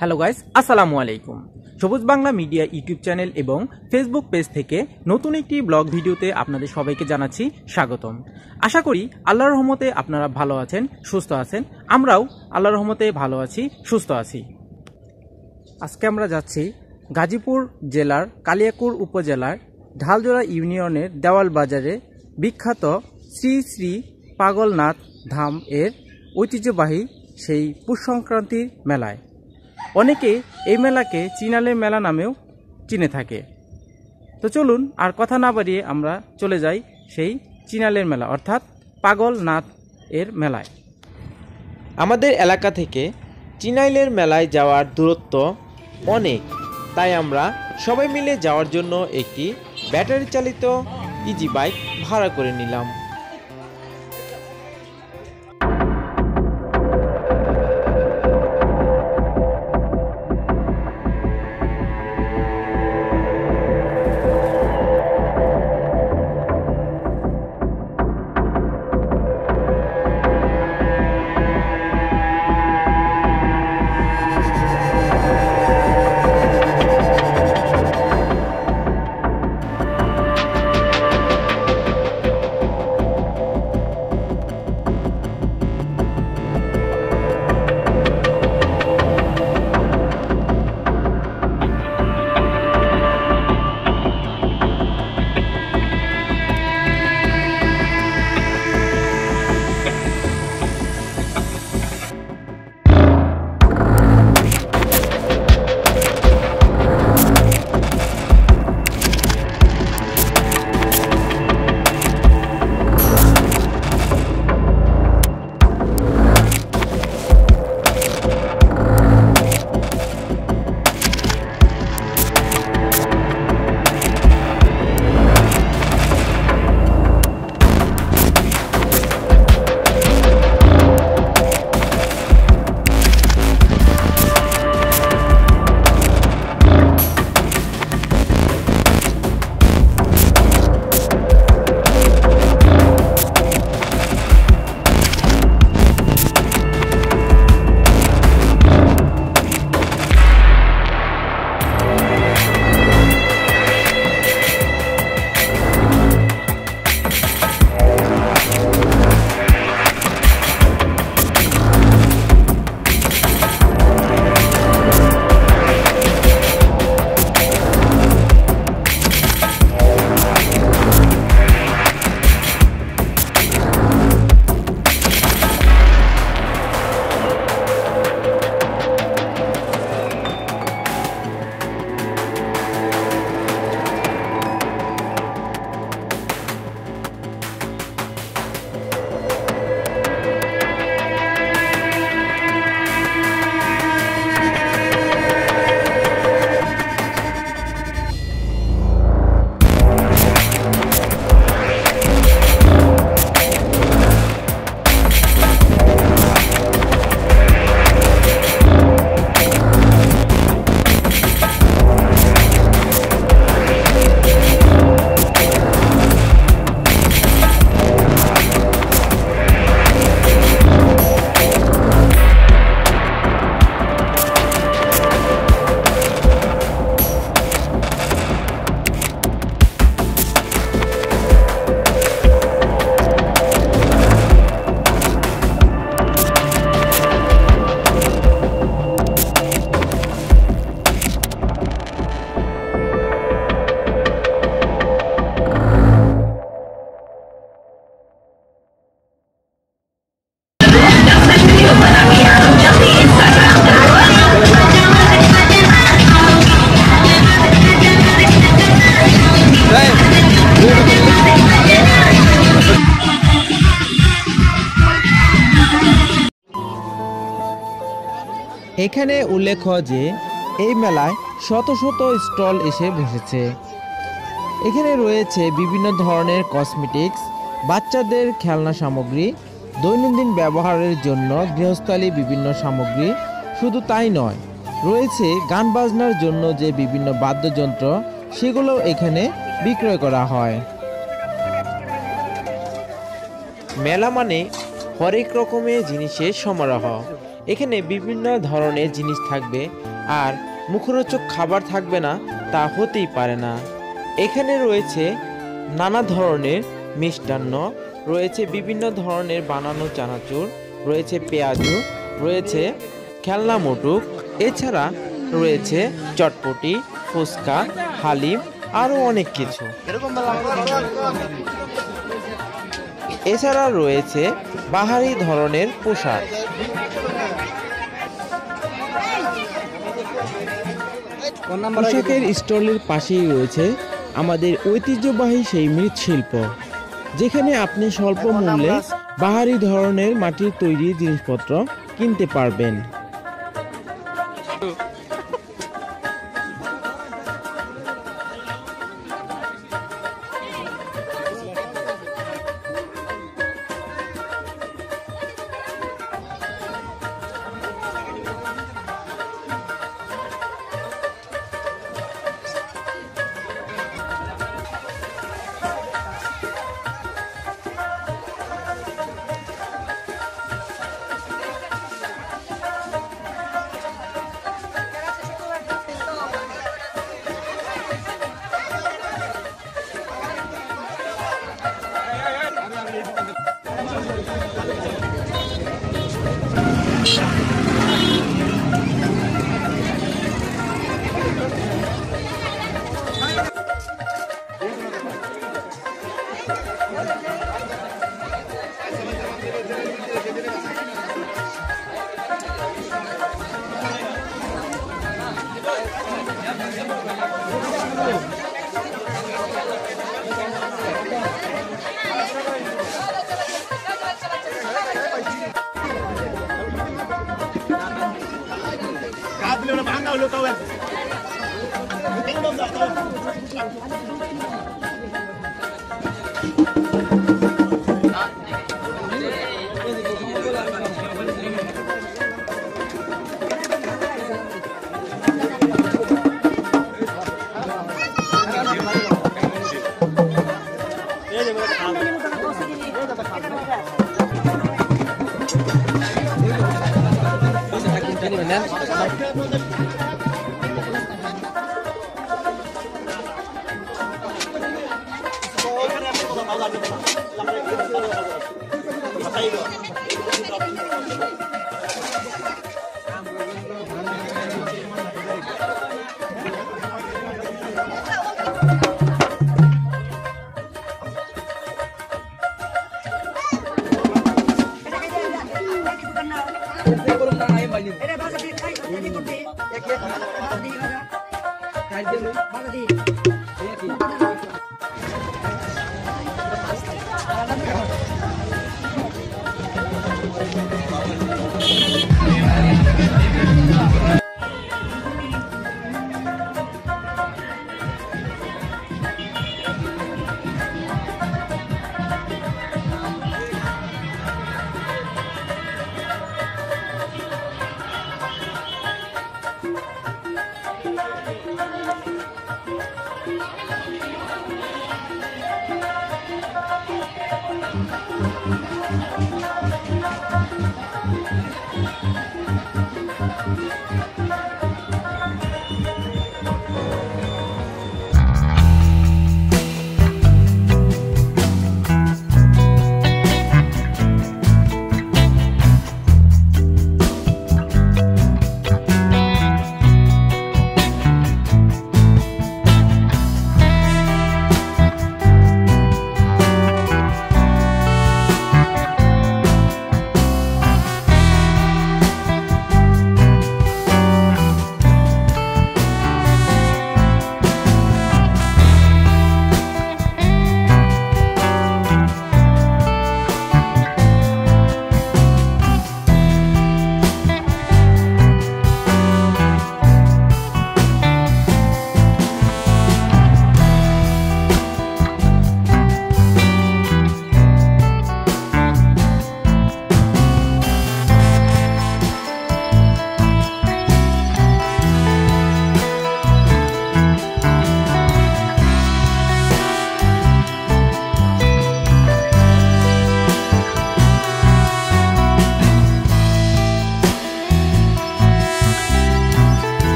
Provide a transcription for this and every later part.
Hello guys, আসসালামু আলাইকুম। সবুজ বাংলা মিডিয়া ইউটিউব চ্যানেল এবং ফেসবুক পেজ থেকে নতুন একটি ব্লগ ভিডিওতে আপনাদের সবাইকে জানাচ্ছি স্বাগতম। আশা করি আল্লাহর রহমতে আপনারা ভালো আছেন, সুস্থ আছেন। আমরাও আল্লাহর রহমতে ভালো আছি, সুস্থ আছি। আজকে আমরা যাচ্ছি গাজীপুর জেলার কালিয়াকৈর উপজেলার ঢালজোড়া ইউনিয়নের দেওয়াল বাজারে বিখ্যাত শ্রী শ্রী পাগলনাথ ধাম এর ঐতিহ্যবাহী সেই পৌষ সংক্রান্তির মেলায়। অনেকে এই মেলাকে চিনালের মেলা নামেও চিনে থাকে। তো চলুন আর কথা না বাড়িয়ে আমরা চলে যাই সেই চিনালের মেলা অর্থাৎ পাগলনাথ এর মেলায়। আমাদের এলাকা থেকে চিনাইলের মেলায় যাওয়ার দূরত্ব অনেক, তাই আমরা সবাই মিলে যাওয়ার জন্য একটি ব্যাটারি চালিত ইজি বাইক ভাড়া করে নিলাম। এখানে উল্লেখ্য যে এই মেলায় শত শত স্টল এসে বসেছে। এখানে রয়েছে বিভিন্ন ধরনের কসমেটিক্স, বাচ্চাদের খেলনা সামগ্রী, দৈনন্দিন ব্যবহারের জন্য গৃহস্থালী বিভিন্ন সামগ্রী। শুধু তাই নয়, রয়েছে গান বাজনার জন্য যে বিভিন্ন বাদ্যযন্ত্র, সেগুলো এখানে বিক্রয় করা হয়। মেলা মানে হরেক রকমের জিনিসের সমারোহ। এখানে বিভিন্ন ধরনের জিনিস থাকবে, আর মুখরোচক খাবার থাকবে না তা হতেই পারে না। এখানে রয়েছে নানা ধরনের মিষ্টান্ন, রয়েছে বিভিন্ন ধরনের বানানো চানাচুর, রয়েছে পেঁয়াজু, রয়েছে খেলনা মোটুক, এছাড়া রয়েছে চটপটি, ফুচকা, হালিম, আরও অনেক কিছু। এছাড়া রয়েছে বাহারি ধরনের পোশাক। পোশাকের স্টলের পাশেই রয়েছে আমাদের ঐতিহ্যবাহী সেই মৃৎশিল্প, যেখানে আপনি স্বল্প মূল্যে বাহারি ধরনের মাটির তৈরি জিনিসপত্র কিনতে পারবেন।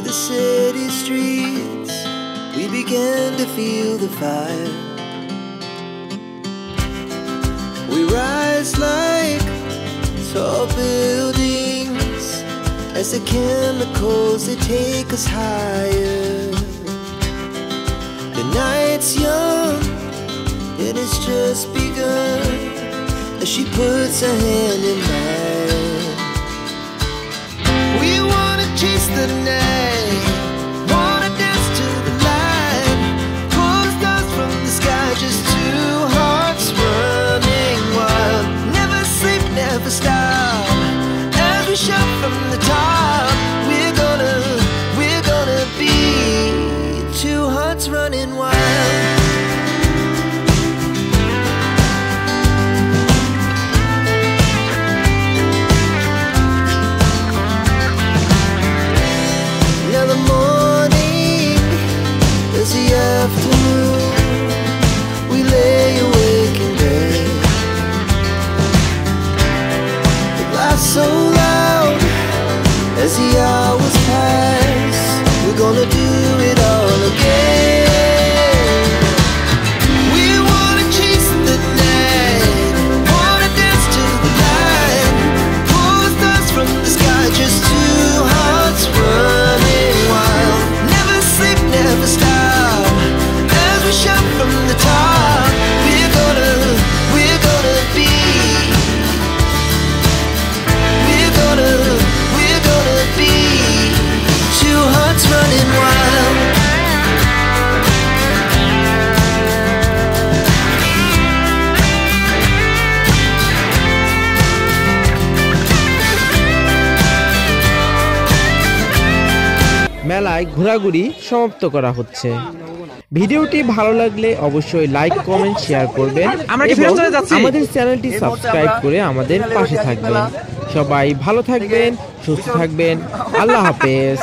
the city streets, we began to feel the fire. We rise like tall buildings as the chemicals, they take us higher. The night's young and it's just begun as she puts her hand in mine. We wanna chase the night, wanna dance to the light, pull stars from the sky, just two hearts running wild. Never sleep, never stop, as we shout from the top. We're gonna be two hearts running wild. Now the morning is the afternoon, we lay awake in bed. The laughs so loud as the hours pass, we're gonna do it all again. We wanna chase the night, wanna dance to the light, pull stars from the sky, just two hearts running wild. Never sleep, never stop, as we shout from the top. We're gonna be, we're gonna be two hearts running wild. মেলায় ঘোরাঘুরি সমাপ্ত করা হচ্ছে। ভিডিওটি ভালো লাগলে অবশ্যই like, comment, share করবেন আমরা কি এবং ফেরত চলে যাচ্ছি? আমাদের চ্যানেলটি সাবস্ক্রাইব করে আমাদের পাশে থাকবেন। সবাই ভালো থাকবেন, সুস্থ থাকবেন। আল্লাহ হাফেজ।